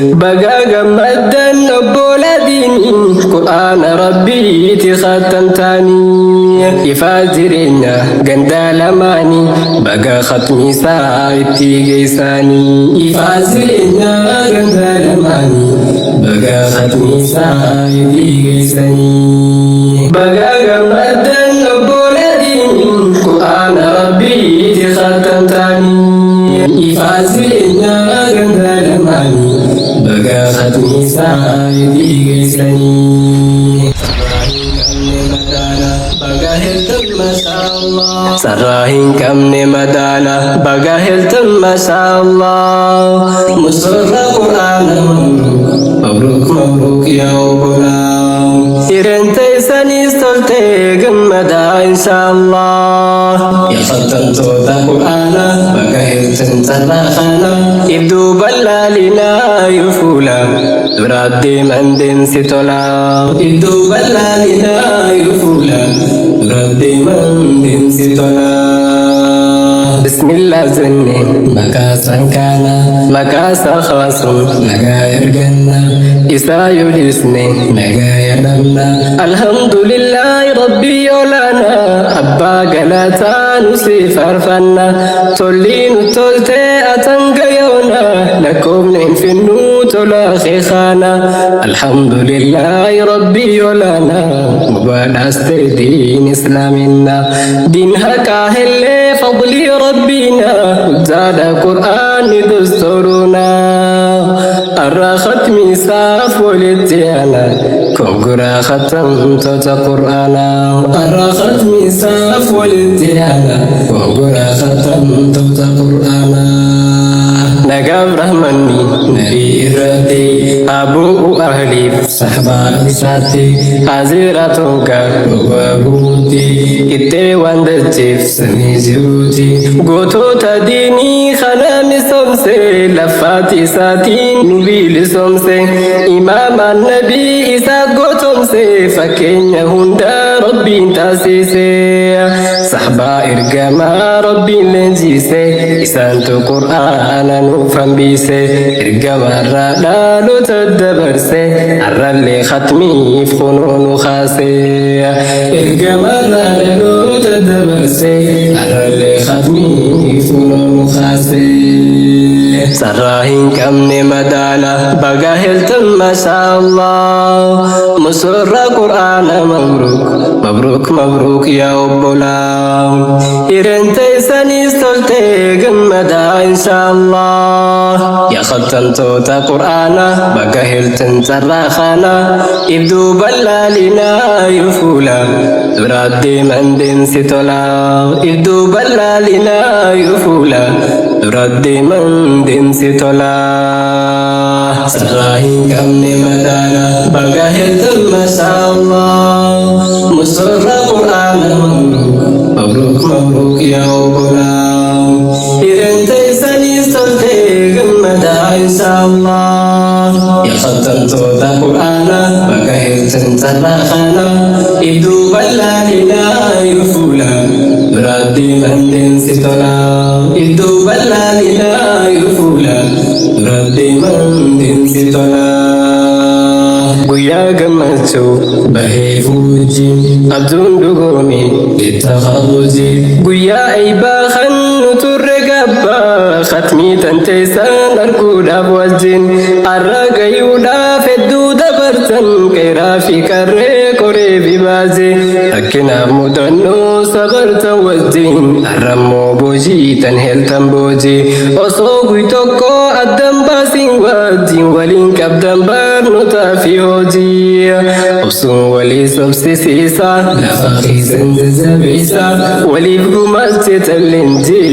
بقى جمدا بولديني قرآن ربي تختم تاني يفاجرنا قندال ماني بقى ختمي ساعتي جيساني يفاجرنا قندال ماني بقى ختمي ساعتي جيساني بقى جمدا بولديني قرآن ربي تختم تاني يفاجرنا قندال ماني بقى ختمي ساعدي جيساني سراهين كم مدانا بقى هلتم ما شاء الله مصر قرآن مبروك مبروك يا غلام إرنتي سني استلتي قمدا إن شاء الله يا ختم توتا قرآن بقى هلتم سراخانا إبدو بلالنا يفولا برادي من دين ستولا إبدو بلالنا يفولا برادي من دين ستولا بسم الله زني مكاسا كان مكاسا خاصم نغاير جنة إسا يلسني نغاير دمنا الحمد لله ربي يولانا أبا غلاتا نسيفر فنا تولين تولتي أتنقيونا لكم ننفنو تلاخي خانا الحمد لله ربي يولانا مبالاست دين إسلامنا دين هكاهل فضلي ربنا زاد قرآن دستورنا الرخت ميساف ولتيانا كوغرا ختم توتا قرآنا الرخت ميساف ولتيانا كوغرا ختم توتا قرآنا نقام رحمني نريرتي أبو أهلي صحبا بساتي حزيرتك وبوتي إتي واندتي سمي زيوتي قوتو تديني خنامي سمسي لفاتي ساتين نبيل سمسي إمام النبي إسا قوتمسي فكين هندا ربي تاسيسي صحبا إرقما ربي لنجيسي إسانتو قرآن نوفن بيسي إرقما رالالو تدبرسي الرالي ختمي فنون خاسي إرقما رالالو تدبرسي الرالي ختمي فنون خاسي سراهين كم مدانا بقى هلتم ما شاء الله مصر قرآن مبروك مبروك مبروك يا أبولا إرنتي سني استلتي قمدا إن شاء الله يا ختم توتا قرآن بقى هلتم سراخانا إبدو بلالنا يفولا برادي من دين ستولا إبدو بلالنا يفولا برادي من دين ستولا سراهين كم مدانا بقى هلتم ما شاء الله مصر قرآن مبروك مبروك يا غلام إرنتي سني استلتي قمدا إن شاء الله يا ختم توتا قرآن بقى هلتم سراخانا إبدو بلالنا يفولا برادي من دين ستولا إبدو بلالنا يفولا برادي من دين ستولا قويا قمتو بهي فوجي أبدون دقومي للتخرجي قويا أيبا خنو ترقبا ختمي تنتيسان أركود أبوزين أرقا يودا فدو دبرتن كيرا في كري كوري في بازي أكنا مدنو صبرت وزين الرمو بوجي تنهل تنبوجي أصوغي توكو أدن باسين وزين ولين كبدن برنو تافي هوجي أبسون ولي سبسي سيسا لفاقي سنززبيسا ولي بقمالتي تلنجي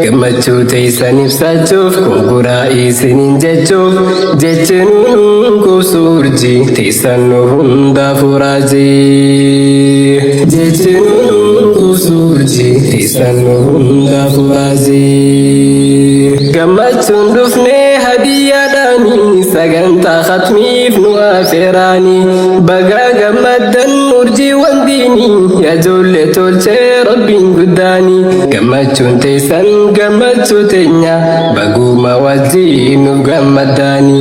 قمتشو تيسان إبساتشوف كوكورا إيسنين جتشوف جتشنون كوسورجي تيسان هندا فراجي جتشنون كوسورجي تيسان هندا فراجي قمتشون دفني هدية داني سقنتا ختمي فنوا فيراني بقى قمدن نرجي واندي wajjini yaa ijoollee tolchee rabbiin guddaani gammachuun teessan gammachuu teenya baguma wajjin nuuf gammaddaani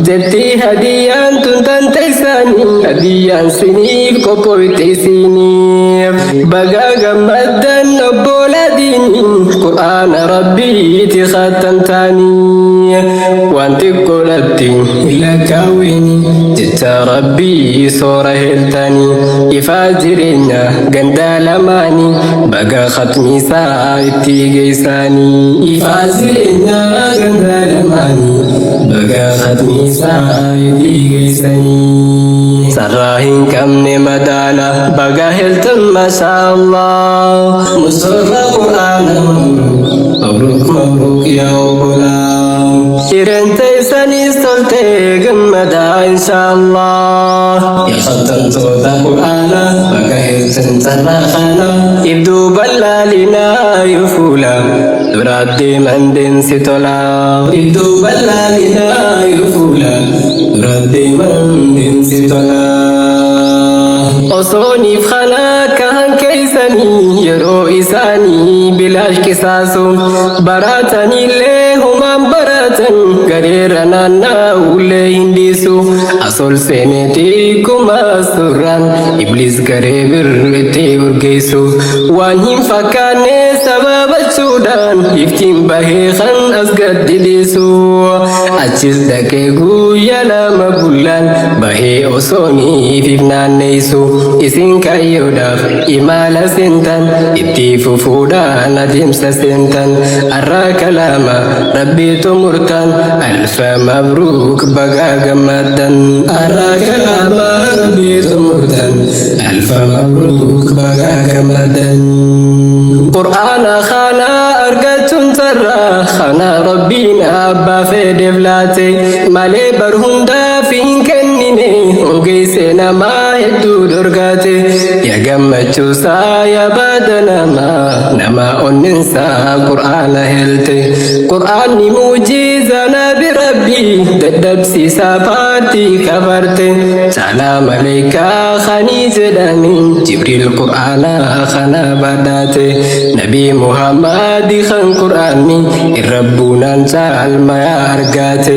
jettii hadiyyaan tun tan teessaanii hadiyyaan siniif qophooyte isiniif baga gammaddan obbola diini qur'aana rabbiiti khattamtaanii wanti godhatti lakkaawini jecha rabbii soora heltanii ifaa jireenya gandaa lamaanii baga khatmiisaa itti geessanii ifaa jireenya gandaa lamaanii baga khatmiisaa itti geessanii sarraa hin qabne madaala baga heltan mashaallah musorra qur'aana mabruk mabruk yaa obbolaa shirente isanis tolte gammada inshaallah yaa khattamtoota qur'aana baga heltan sarraa kana ibduu bal'aalinaa yoo fuula duraat deeman deemsi tola ibduu bal'aalinaa yoo fuula duraat deeman deemsi tola osooniif kana kan keeysanii yeroo isaanii bilaash qisaasu baratanillee humaan baratan gareera naanna'ullee hindiisu asol seeneeti kuma surraan iblis garee birritti urgeessu waan hin fakkaanne sababachuudhaan iftiin bahee kan as gaddiliisu achis dhaqee guyyaa lama bullaan bahee osooniif if naanneessu isin kayyoodhaaf imala seentan itti fufuudhaan adeemsa seentan arraa kalaama rabbiitu murtan alfa mabruuk baga gammaddan arraa kalaama rabbiitu murtan alfa mabruuk baga gammaddan qur'aana kana argachuun sarraa kana rabbiin abbaa fedheef laate malee bar hundaaf hin kennine ogeesse namaa hedduu dorgate yaa gammachuusaa yaa baada nama onninsaa qur'aana helte qur'aanni muujiza nabi rabbii dadhabsiisaa paartii kafarte caalaa maleekaa khanii jedhaniin jibriil qur'aana kana badhaate nabi muhammadi kan qur'aanni irrabbuunaan caalmayaa argaate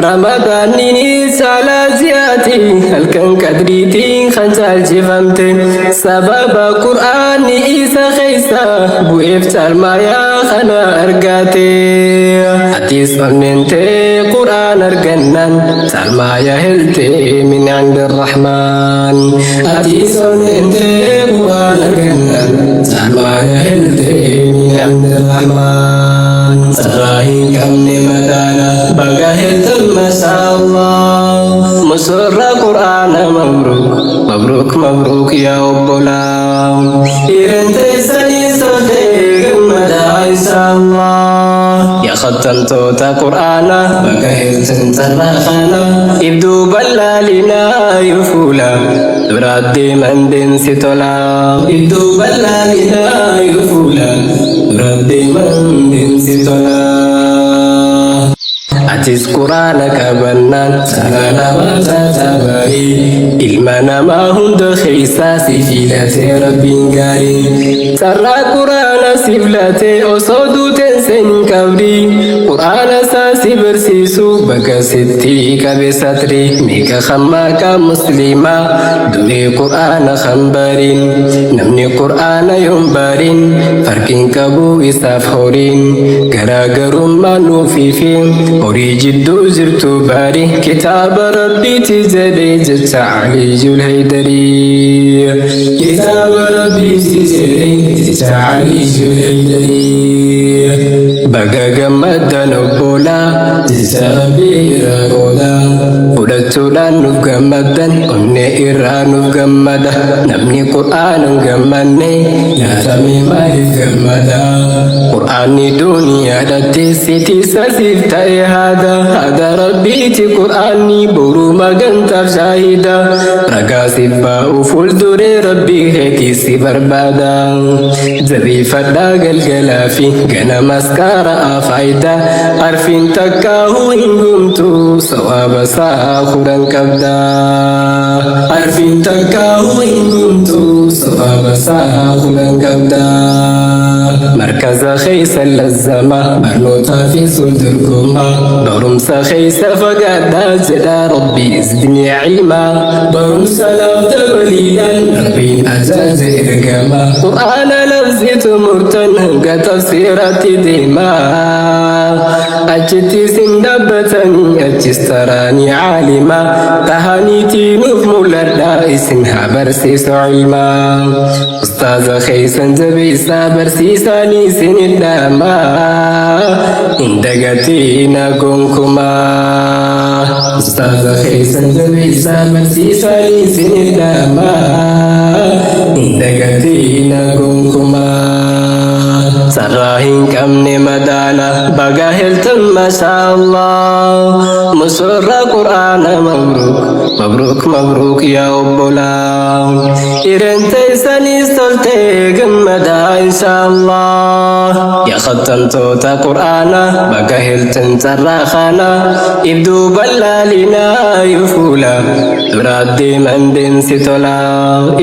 ramadaanini caalaa ziyaati halkan qadriitiin kan caalchifamte sababa qur'aanni isa keessa bu'eef caalmayaa kana argaate atis onnente qur'aan argannan caalmayaa helte min indi arrahmaan atis onnente qur'aan argannan caalmayaa helte min indi arrahmaan sarraa hin qabne madaala baga heltan mashaallah musorra qur'aana mabruk mabruk mabruk yaa obbolaa irente isaanii solte gammada inshaallah yaa khattamtoota qur'aana baga heltan sarraa kana ibduu bal'aalinaa yoo fuula duraat deeman deemsi tola ibduu bal'aalinaa yoo fuula duraat deeman deemsi tola atis qur'aana qabannaan sarara mataata barii ilma namaa hunda keessaa si filatee rabbiin gaarii sarraa qur'aana si filatee osoo duuteen seenin qabdii qur'aana isaa si barsiisu bakka sitti qabe satri meeqa hammaaqa muslimaa du'ee qur'aana kan bariin namni qur'aana yoon bariin farqiin qabu isaaf horiin garaagarummaa nuufiifi horii jidduu jirtu bari kitaaba rabbiiti jedhee jecha Aliyyul Haydarii kitaaba rabbiiti jedhee jecha Aliyyul Haydarii baga gammaddan obbolaa jecha rabbii irraa qoodaa fudhachuudhaan nuuf gammaddan onnee irraa nuuf gammada namni qur'aana hin gammanne nyaatamee maaliif gammada qur'aanni duuniyaadhatti sitiisa siif ta'e hada rabbiiti qur'aanni boruu magantaaf shaahida ragaa siif baa'u fuulduree rabbii keetiisi barbaada zariifadhaa galgalaa fi ganamas qaara'a faayida harfiin takkaahuu hin gumtu sawaaba isaa kudhan qabda harfin takkahu in kuntu sababa sa'akulan kabda markaza khaysa lazzama barnota fi sudurkuma barumsa khaysa fagada jada rabbi zidni ilma barumsa la tabalidan rabbi azaz irgama qur'ana lafzit murtan ga tafsirati dima ajti sindabatan ajistarani alima tahaniti nufmulada isin habar sisu ilma ustaz khaysan zabisa barsisani sinidama indagatina kunkuma ustaz khaysan zabisa barsisani sinidama indagatina kunkuma sarahin kamne madala bagahiltum mashallah musurra qur'ana mabruk mabruk ya obbola irente sani solte gammada inshallah ya khatamtu ta qur'ana bagahiltum sarakhana ibdu ballalina yufula turaddi mandin sitola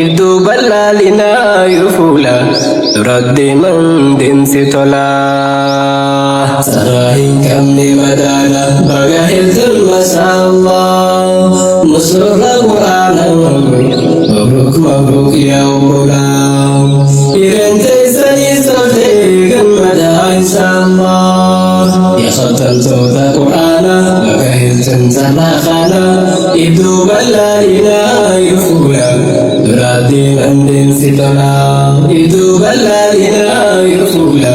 ibdu ballalina yufula turaddi mandin sitola sarahin kamni madana bagahiltum mashallah musurra qur'ana mabruk mabruk ya obbola irente sani solte gammada inshallah ya khatamtu ta qur'ana bagahiltum sarakhana ibdu ballalina yufula turaddi mandin sitola ibdu ballalina yufula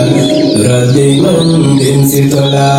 turaddi mandin sitola